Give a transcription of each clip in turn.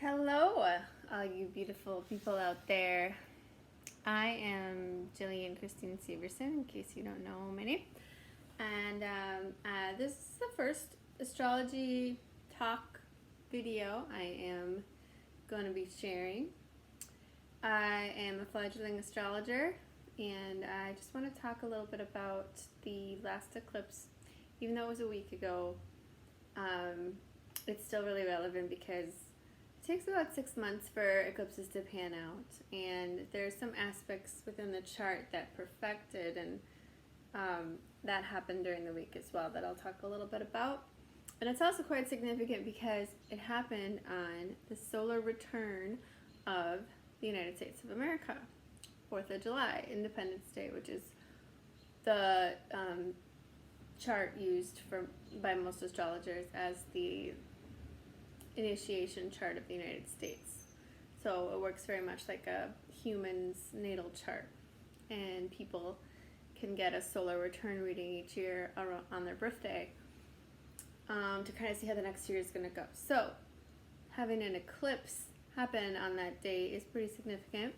Hello, all you beautiful people out there. I am Jillian Christine Severson, in case you don't know my name. And this is the first astrology talk video I am going to be sharing. I am a fledgling astrologer, and I just want to talk a little bit about the last eclipse. Even though it was a week ago, it's still really relevant because it takes about 6 months for eclipses to pan out, and there's some aspects within the chart that perfected, and that happened during the week as well that I'll talk a little bit about. And it's also quite significant because it happened on the solar return of the United States of America, 4th of July, Independence Day, which is the chart used by most astrologers as the initiation chart of the United States. So it works very much like a human's natal chart, and people can get a solar return reading each year on their birthday to kind of see how the next year is going to go. So having an eclipse happen on that day is pretty significant.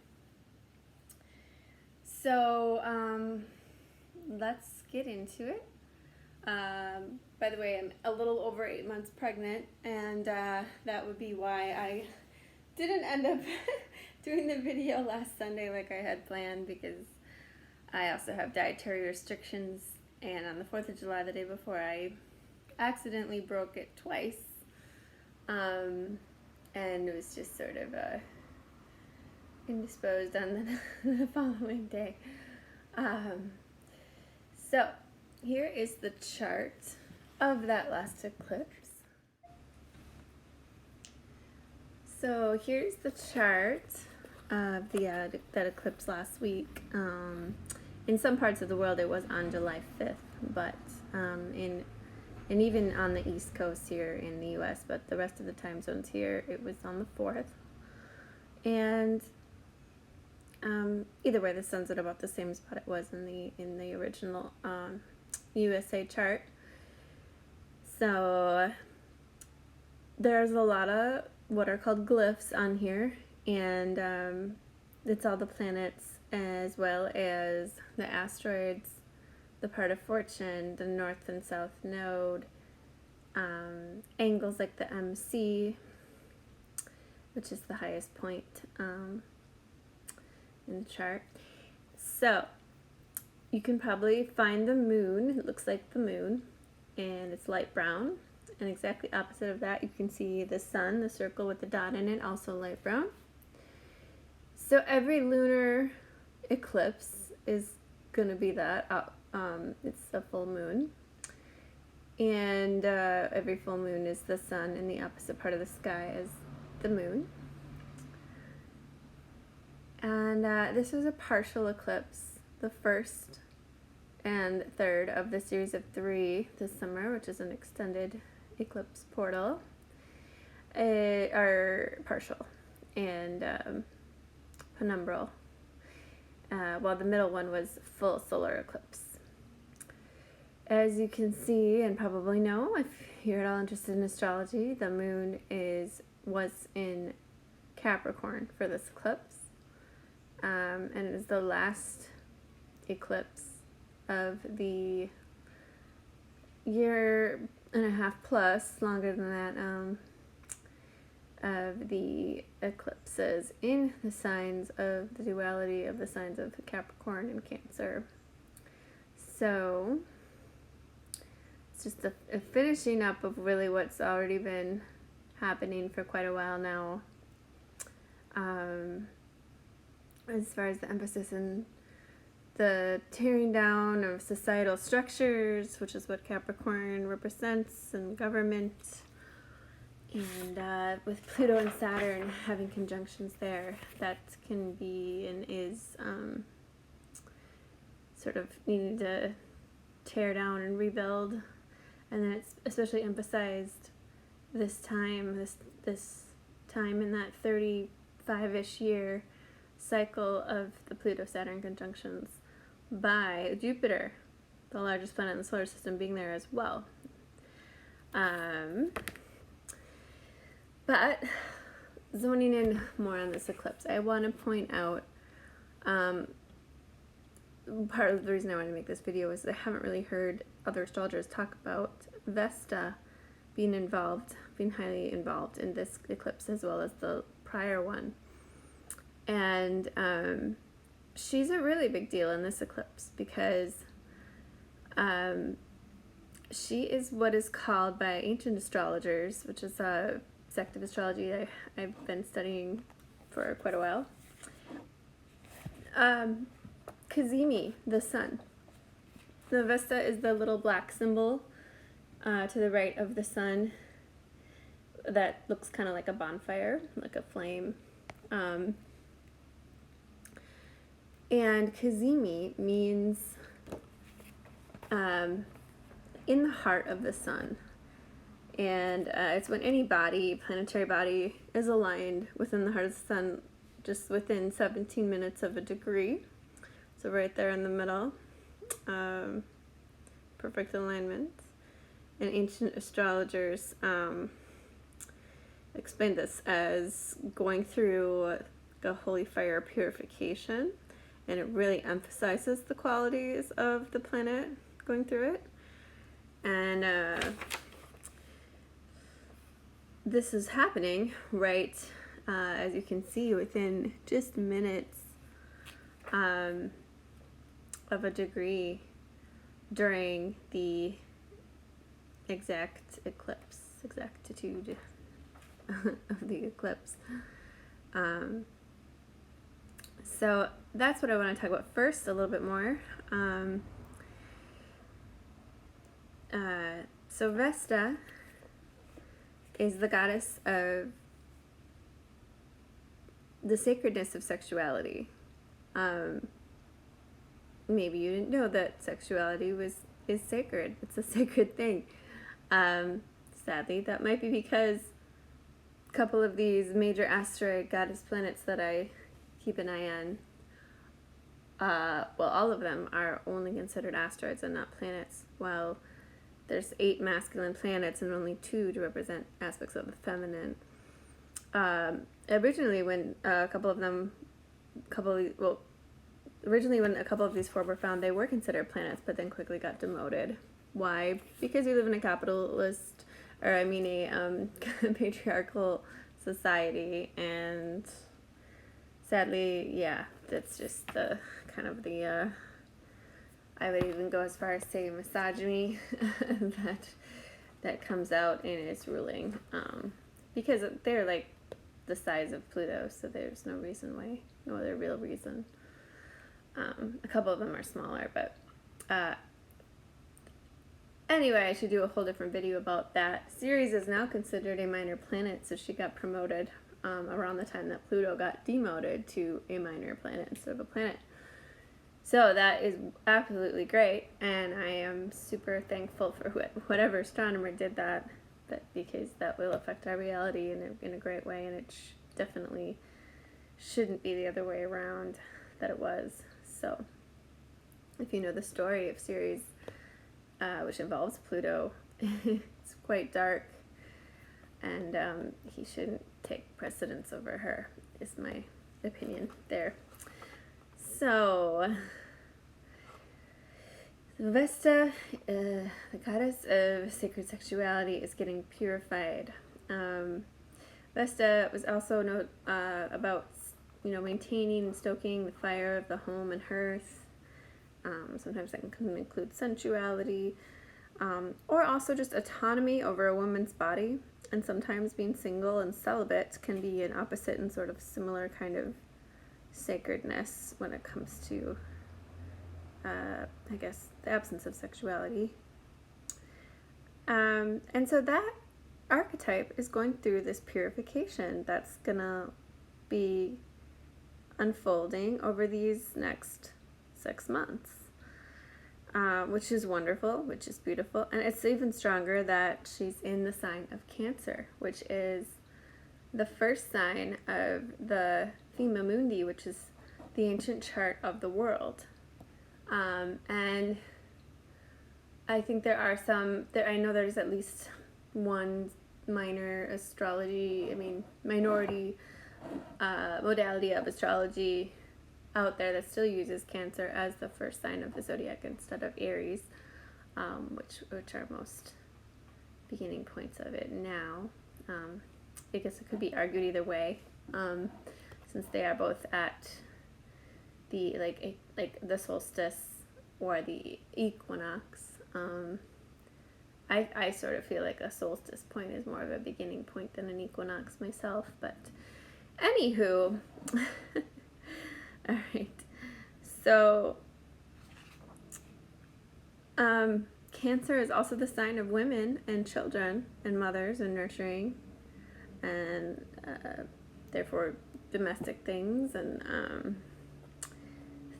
So let's get into it. By the way, I'm a little over 8 months pregnant, and that would be why I didn't end up doing the video last Sunday like I had planned, because I also have dietary restrictions, and on the 4th of July, the day before, I accidentally broke it twice, and it was just sort of indisposed on the following day. So here is the chart of that last eclipse. So here's the chart of that eclipse last week. In some parts of the world it was on July 5th, but and even on the East Coast here in the US, but the rest of the time zones here, it was on the 4th. And either way, the sun's at about the same spot it was in the original USA chart. So there's a lot of what are called glyphs on here, and it's all the planets as well as the asteroids, the part of fortune, the north and south node, angles like the MC, which is the highest point in the chart. So you can probably find the moon. It looks like the moon, and it's light brown. And exactly opposite of that, you can see the sun, the circle with the dot in it, also light brown. So every lunar eclipse is going to be that. It's a full moon. And every full moon is the sun in the opposite part of the sky as the moon. And this was a partial eclipse, the first and third of the series of 3 this summer, which is an extended eclipse portal, are partial and penumbral, while the middle one was full solar eclipse. As you can see and probably know, if you're at all interested in astrology, the moon was in Capricorn for this eclipse. And it is the last eclipse of the year and a half plus, longer than that, of the eclipses in the signs of the duality of the signs of Capricorn and Cancer. So it's just a finishing up of really what's already been happening for quite a while now. As far as the emphasis in the tearing down of societal structures, which is what Capricorn represents, and government, and with Pluto and Saturn having conjunctions there, that can be and is sort of needing to tear down and rebuild. And then it's especially emphasized this time in that 35-ish year cycle of the Pluto-Saturn conjunctions by Jupiter, the largest planet in the solar system, being there as well. But zoning in more on this eclipse, I want to point out part of the reason I wanted to make this video is I haven't really heard other astrologers talk about Vesta being highly involved in this eclipse as well as the prior one. And she's a really big deal in this eclipse because she is what is called by ancient astrologers, which is a sect of astrology I've been studying for quite a while, Cazimi, the sun. The Vesta is the little black symbol to the right of the sun that looks kind of like a bonfire, like a flame. And Cazimi means in the heart of the sun. And it's when any body, planetary body, is aligned within the heart of the sun, just within 17 minutes of a degree. So right there in the middle, perfect alignment. And ancient astrologers explained this as going through a holy fire purification, and it really emphasizes the qualities of the planet going through it. And this is happening right, as you can see, within just minutes of a degree during the exactitude of the eclipse. So that's what I want to talk about first a little bit more. So Vesta is the goddess of the sacredness of sexuality. Maybe you didn't know that sexuality is sacred. It's a sacred thing. Sadly, that might be because a couple of these major asteroid goddess planets that I keep an eye on, well, all of them are only considered asteroids and not planets, while there's 8 masculine planets and only 2 to represent aspects of the feminine. Originally, when originally when a couple of these 4 were found, they were considered planets, but then quickly got demoted. Why? Because we live in a capitalist, a patriarchal society, and sadly, yeah, that's just the kind of the, I would even go as far as say misogyny that comes out in its ruling, because they're like the size of Pluto, so there's no other real reason. A couple of them are smaller, but anyway, I should do a whole different video about that. Ceres is now considered a minor planet, so she got promoted around the time that Pluto got demoted to a minor planet instead of a planet. So that is absolutely great, and I am super thankful for whatever astronomer did that because that will affect our reality in a great way, and it definitely shouldn't be the other way around that it was. So if you know the story of Ceres, which involves Pluto, it's quite dark, and he shouldn't take precedence over her, is my opinion there. So Vesta, the goddess of sacred sexuality, is getting purified. Vesta was also about maintaining and stoking the fire of the home and hearth. Sometimes that can include sensuality, or also just autonomy over a woman's body. And sometimes being single and celibate can be an opposite and sort of similar kind of sacredness when it comes to, I guess, the absence of sexuality. And so that archetype is going through this purification that's gonna be unfolding over these next 6 months, which is wonderful, which is beautiful. And it's even stronger that she's in the sign of Cancer, which is the first sign of the Fema Mundi, which is the ancient chart of the world. And I think I know there's at least one minority modality of astrology out there that still uses Cancer as the first sign of the zodiac instead of Aries, which are most beginning points of it now. I guess it could be argued either way, since they are both at the like the solstice or the equinox. I sort of feel like a solstice point is more of a beginning point than an equinox myself, but anywho. All right. So, Cancer is also the sign of women and children and mothers and nurturing and therefore domestic things, and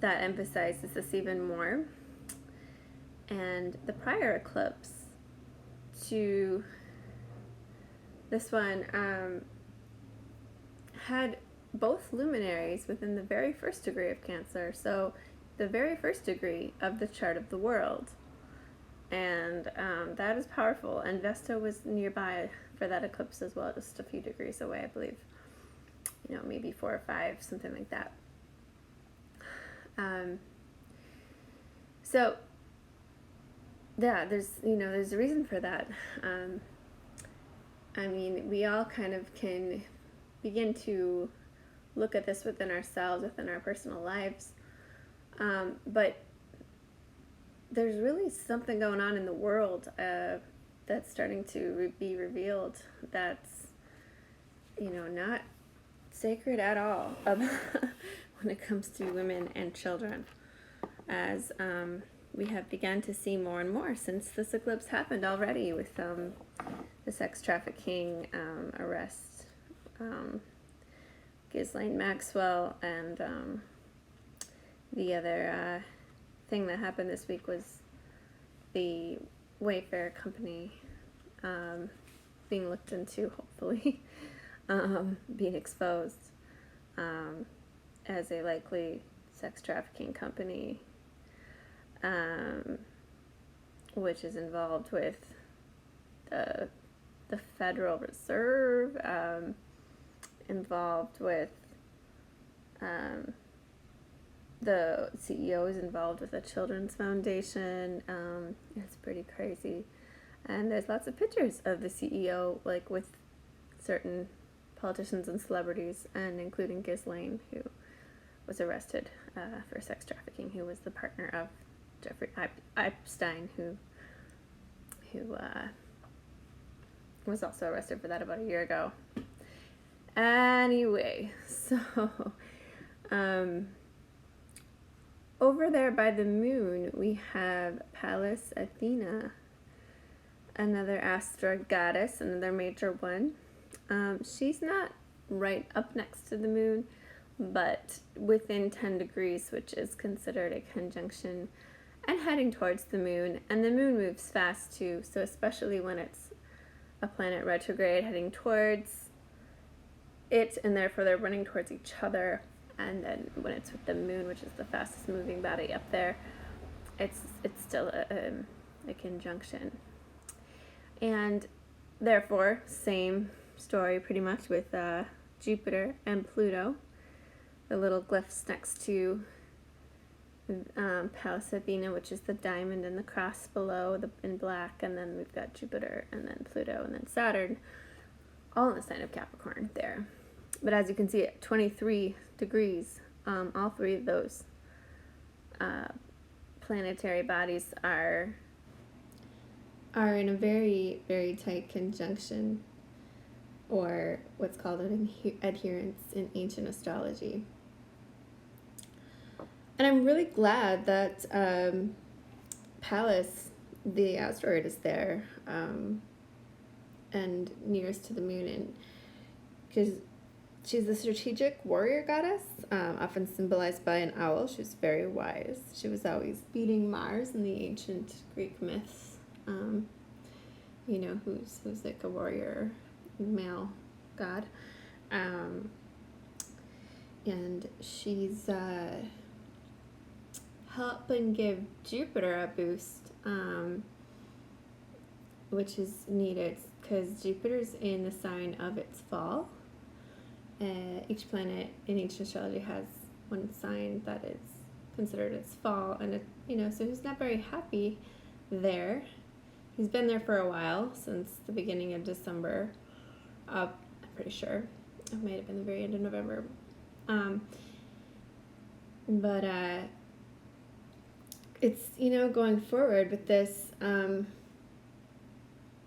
that emphasizes this even more. And the prior eclipse to this one had both luminaries within the very first degree of Cancer, so the very first degree of the chart of the world. And that is powerful. And Vesta was nearby for that eclipse as well, just a few degrees away, I believe. Maybe 4 or 5, something like that. So, yeah, there's a reason for that. We all kind of can begin to look at this within ourselves, within our personal lives. But there's really something going on in the world that's starting to be revealed that's, not sacred at all when it comes to women and children, as we have begun to see more and more since this eclipse happened already with the sex trafficking arrest, Ghislaine Maxwell, and the other thing that happened this week was the Wayfair company being looked into, hopefully, being exposed as a likely sex trafficking company, which is involved with the Federal Reserve, involved with the CEO is involved with a children's foundation. It's pretty crazy. And there's lots of pictures of the CEO, like with certain politicians and celebrities, and including Ghislaine, who was arrested for sex trafficking, who was the partner of Jeffrey Epstein, who was also arrested for that about a year ago. Anyway, so over there by the moon, we have Pallas Athena, another astro goddess, another major one. She's not right up next to the moon, but within 10 degrees, which is considered a conjunction, and heading towards the moon. And the moon moves fast too, so especially when it's a planet retrograde heading towards it, and therefore they're running towards each other. And then when it's with the moon, which is the fastest moving body up there, it's still a conjunction. And therefore, same story pretty much with Jupiter and Pluto, the little glyphs next to Pallas Athena, which is the diamond and the cross below in black, and then we've got Jupiter and then Pluto and then Saturn, all in the sign of Capricorn there. But as you can see, at 23 degrees, all three of those planetary bodies are in a very, very tight conjunction, or what's called an adherence in ancient astrology. And I'm really glad that Pallas, the asteroid, is there and nearest to the moon, and because she's the strategic warrior goddess, often symbolized by an owl. She was very wise. She was always beating Mars in the ancient Greek myths. Who's like a warrior male god, and she's helping give Jupiter a boost, which is needed. It's because Jupiter's in the sign of its fall. Each planet in each astrology has one sign that is considered its fall, and so he's not very happy there. He's been there for a while, since the beginning of December. I'm pretty sure it might have been the very end of November. But it's going forward with this.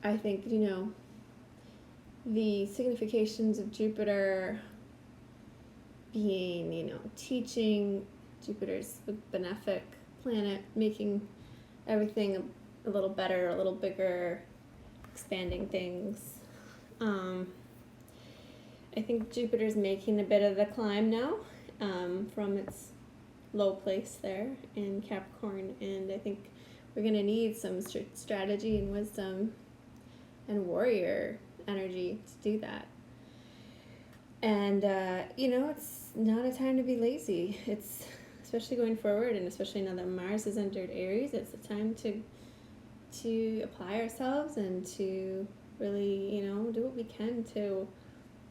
I think the significations of Jupiter being teaching. Jupiter's a benefic planet, making everything a little better, a little bigger, expanding things. I think Jupiter's making a bit of the climb now, from its low place there in Capricorn, and I think we're going to need some strategy and wisdom and warrior energy to do that. And it's not a time to be lazy. It's especially going forward, and especially now that Mars has entered Aries, it's a time to apply ourselves and to really do what we can to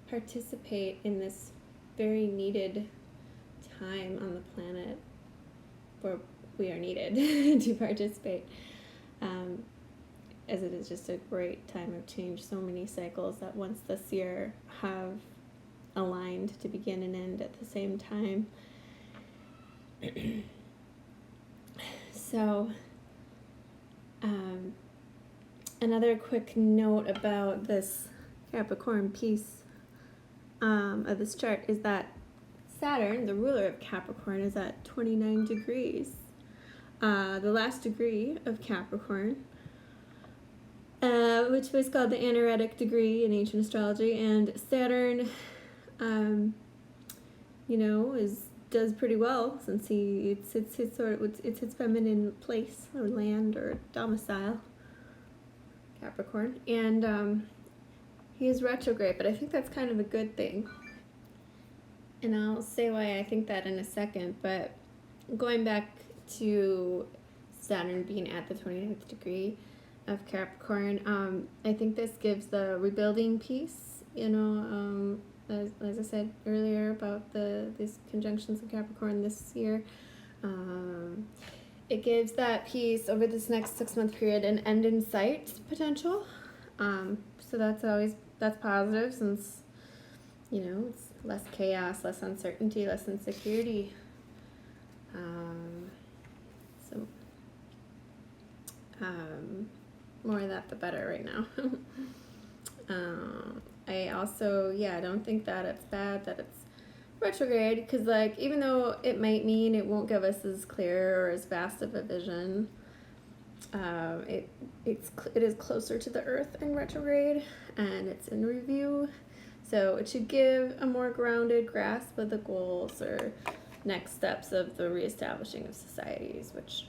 participate in this very needed time on the planet where we are needed to participate, as it is just a great time of change. So many cycles that once this year have aligned to begin and end at the same time. So another quick note about this Capricorn piece of this chart is that Saturn, the ruler of Capricorn, is at 29 degrees. The last degree of Capricorn, which was called the anaretic degree in ancient astrology, and Saturn, does pretty well, since it's his feminine place or land or domicile, Capricorn, and he is retrograde, but I think that's kind of a good thing, and I'll say why I think that in a second. But going back to Saturn being at the 29th degree of Capricorn, I think this gives the rebuilding piece, as I said earlier about these conjunctions of Capricorn this year. It gives that piece over this next 6-month period an end in sight potential. So that's positive, since it's less chaos, less uncertainty, less insecurity. More of that the better right now. I also, don't think that it's bad that it's retrograde, because even though it might mean it won't give us as clear or as vast of a vision, it is closer to the Earth in retrograde, and it's in review, so it should give a more grounded grasp of the goals or next steps of the reestablishing of societies, which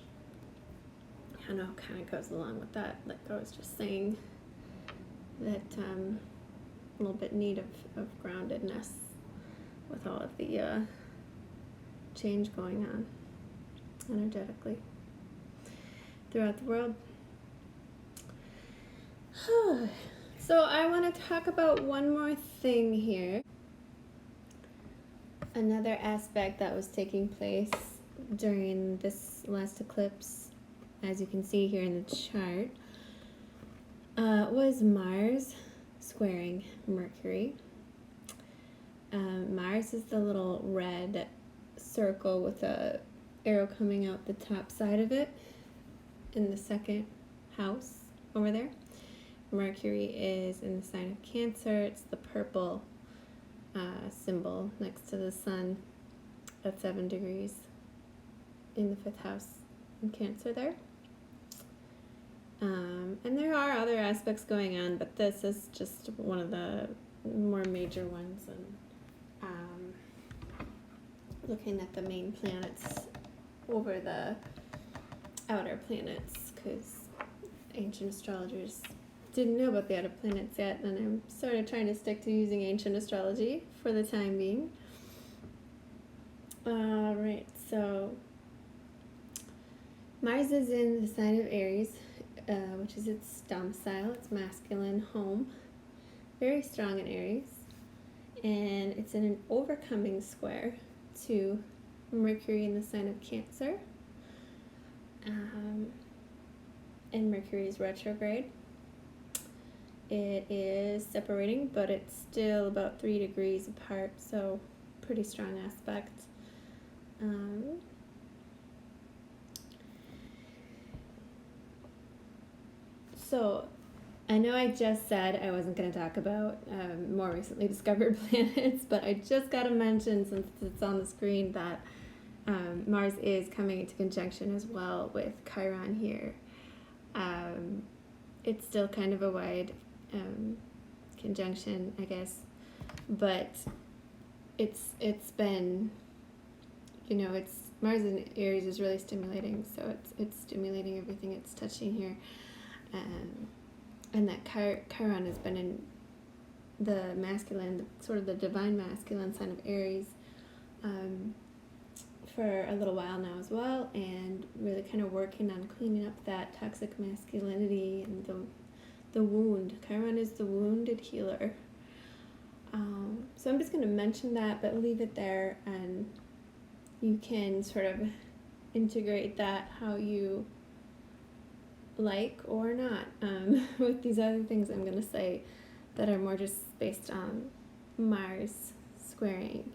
I know kind of goes along with that. Like I was just saying, that a little bit need of groundedness with all of the change going on energetically throughout the world. So I want to talk about one more thing here. Another aspect that was taking place during this last eclipse, as you can see here in the chart, was Mars squaring Mercury. Mars is the little red circle with a arrow coming out the top side of it in the second house over there. Mercury is in the sign of Cancer. It's the purple symbol next to the sun at 7 degrees in the 5th house in Cancer there. And there are other aspects going on, but this is just one of the more major ones. And looking at the main planets over the outer planets, because ancient astrologers didn't know about the outer planets yet, and I'm sort of trying to stick to using ancient astrology for the time being. Alright, so Mars is in the sign of Aries. which is its domicile, its masculine home. Very strong in Aries. And it's in an overcoming square to Mercury in the sign of Cancer. And Mercury is retrograde. It is separating, but it's still about 3 degrees apart, so pretty strong aspect. So I know I just said I wasn't going to talk about more recently discovered planets, but I just got to mention, since it's on the screen, that Mars is coming into conjunction as well with Chiron here. It's still kind of a wide conjunction, I guess, but it's been, it's Mars in Aries is really stimulating, so it's stimulating everything it's touching here, and that Chiron has been in the masculine, sort of the divine masculine sign of Aries, for a little while now as well, and really kind of working on cleaning up that toxic masculinity and the wound. Chiron is the wounded healer. So I'm just going to mention that, but leave it there, and you can sort of integrate that how you like or not, with these other things I'm going to say that are more just based on Mars squaring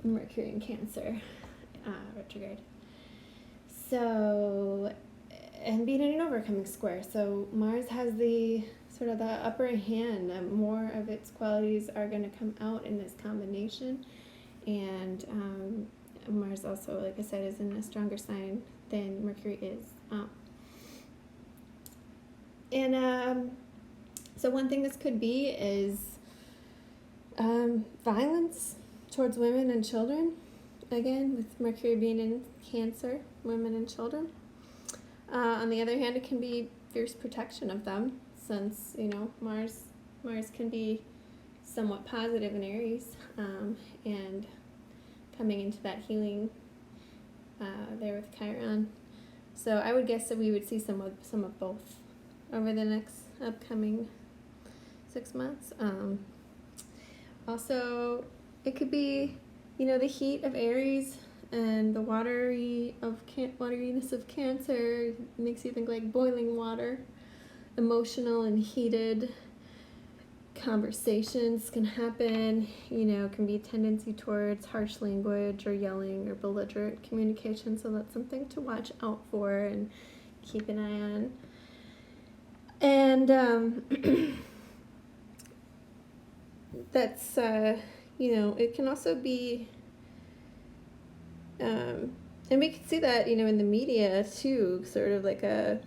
Mercury in Cancer. Retrograde. So, and being in an overcoming square, so Mars has the sort of the upper hand. More of its qualities are going to come out in this combination, and Mars also, like I said, is in a stronger sign than Mercury is. So one thing this could be is violence towards women and children. Again, with Mercury being in Cancer, women and children. On the other hand, it can be fierce protection of them, since, Mars can be somewhat positive in Aries, and coming into that healing there with Chiron. So I would guess that we would see some of both over the next upcoming 6 months. Also, it could be the heat of Aries and the wateriness of Cancer makes you think like boiling water. Emotional and heated conversations can happen. Can be a tendency towards harsh language or yelling or belligerent communication. So that's something to watch out for and keep an eye on. And that's it can also be, and we can see that, in the media too, sort of like a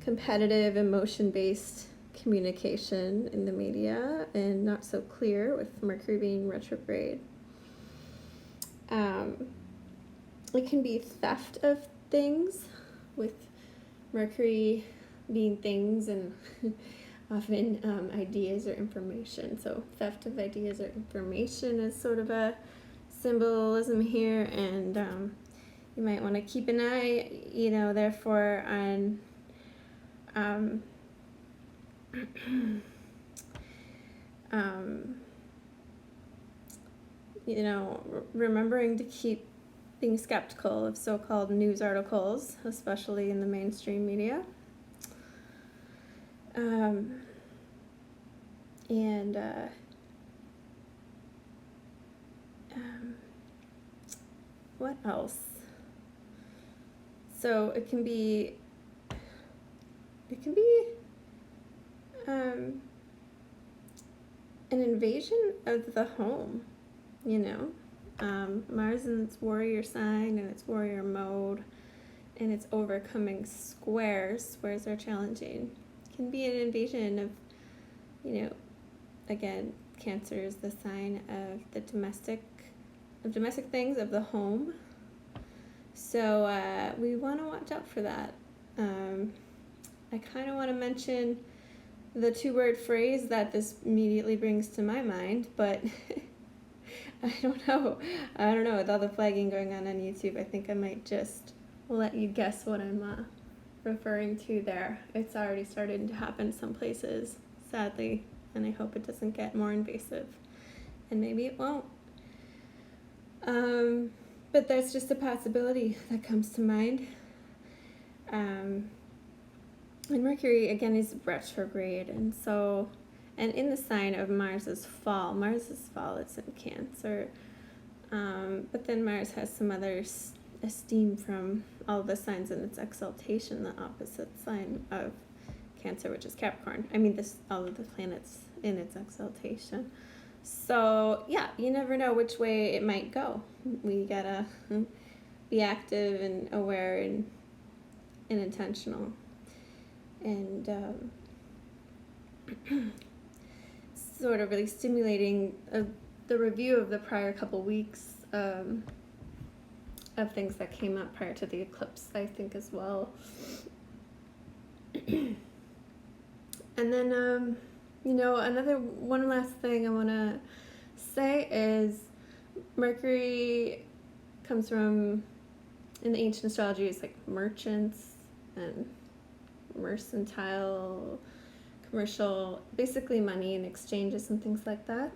competitive, emotion-based communication in the media, and not so clear with Mercury being retrograde. It can be theft of things, with Mercury being things and often ideas or information. So theft of ideas or information is sort of a symbolism here, and you might want to keep an eye, therefore, on remembering to keep being skeptical of so-called news articles, especially in the mainstream media. What else? So it can be an invasion of the home, Mars in its warrior sign and its warrior mode, and its overcoming squares. Squares are challenging. It can be an invasion of, again, Cancer is the sign of the domestic things of the home. So we want to watch out for that. I kind of want to mention the 2-word phrase that this immediately brings to my mind, but I don't know. With all the flagging going on YouTube, I think I might just let you guess what I'm referring to there. It's already starting to happen some places, sadly, and I hope it doesn't get more invasive. And maybe it won't. But that's just a possibility that comes to mind. And Mercury, again, is retrograde, and in the sign of Mars's fall. Mars's fall, it's in Cancer. But then Mars has some other esteem from all the signs in its exaltation, the opposite sign of Cancer, which is Capricorn. I mean, all of the planets in its exaltation. So, yeah, you never know which way it might go. We gotta be active and aware and intentional. And sort of really stimulating the review of the prior couple weeks of things that came up prior to the eclipse, I think, as well. And then, one last thing I want to say is Mercury comes from, in the ancient astrology, it's like merchants and mercantile, commercial, basically money and exchanges and things like that.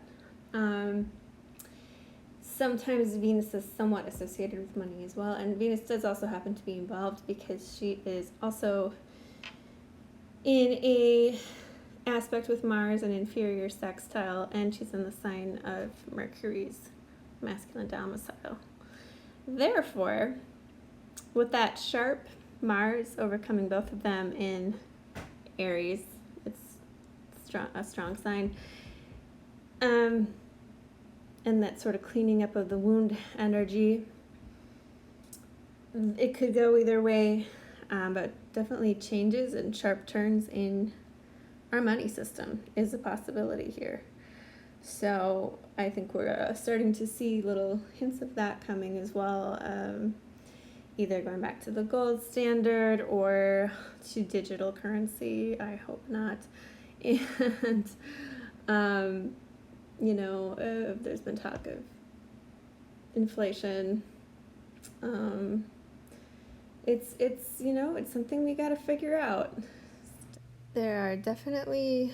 Sometimes Venus is somewhat associated with money as well, and Venus does also happen to be involved because she is also in a aspect with Mars, an inferior sextile, and she's in the sign of Mercury's masculine domicile. Therefore, with that sharp Mars overcoming both of them in Aries, it's a strong sign, and that sort of cleaning up of the wound energy. It could go either way, but definitely changes and sharp turns in our money system is a possibility here. So I think we're starting to see little hints of that coming as well, either going back to the gold standard or to digital currency. I hope not. And there's been talk of inflation. It's something we got to figure out. There are definitely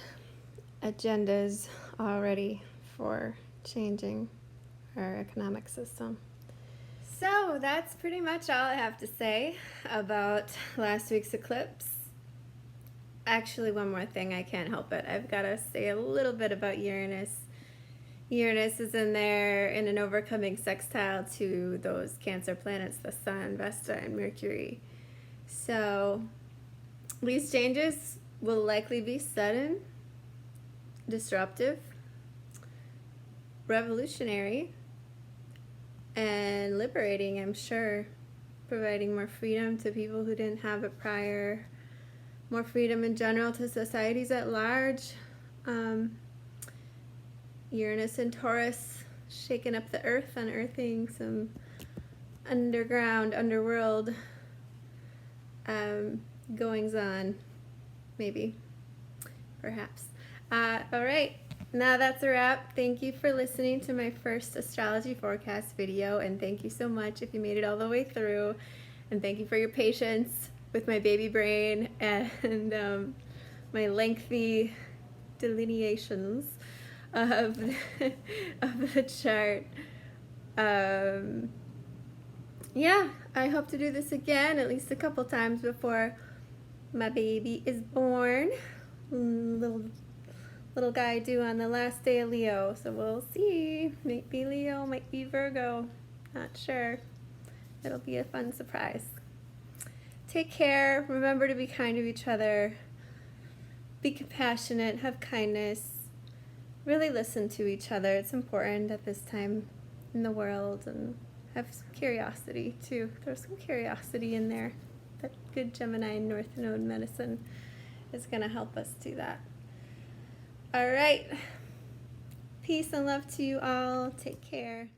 agendas already for changing our economic system. So that's pretty much all I have to say about last week's eclipse. Actually, one more thing, I can't help it. I've got to say a little bit about Uranus. Uranus is in there in an overcoming sextile to those Cancer planets, the Sun, Vesta, and Mercury. So these changes will likely be sudden, disruptive, revolutionary, and liberating, I'm sure, providing more freedom to people who didn't have it prior, more freedom in general to societies at large. Uranus and Taurus shaking up the earth, unearthing some underworld goings on, maybe, perhaps. All right, now that's a wrap. Thank you for listening to my first astrology forecast video, and thank you so much if you made it all the way through, and thank you for your patience with my baby brain and my lengthy delineations of the chart. Yeah, I hope to do this again at least a couple times before my baby is born. Little guy due on the last day of Leo, so we'll see. Might be Leo, might be Virgo, not sure. It'll be a fun surprise. Take care. Remember to be kind to each other. Be compassionate. Have kindness. Really listen to each other. It's important at this time in the world, and have some curiosity too. There's some curiosity in there. That good Gemini North Node medicine is going to help us do that. All right. Peace and love to you all. Take care.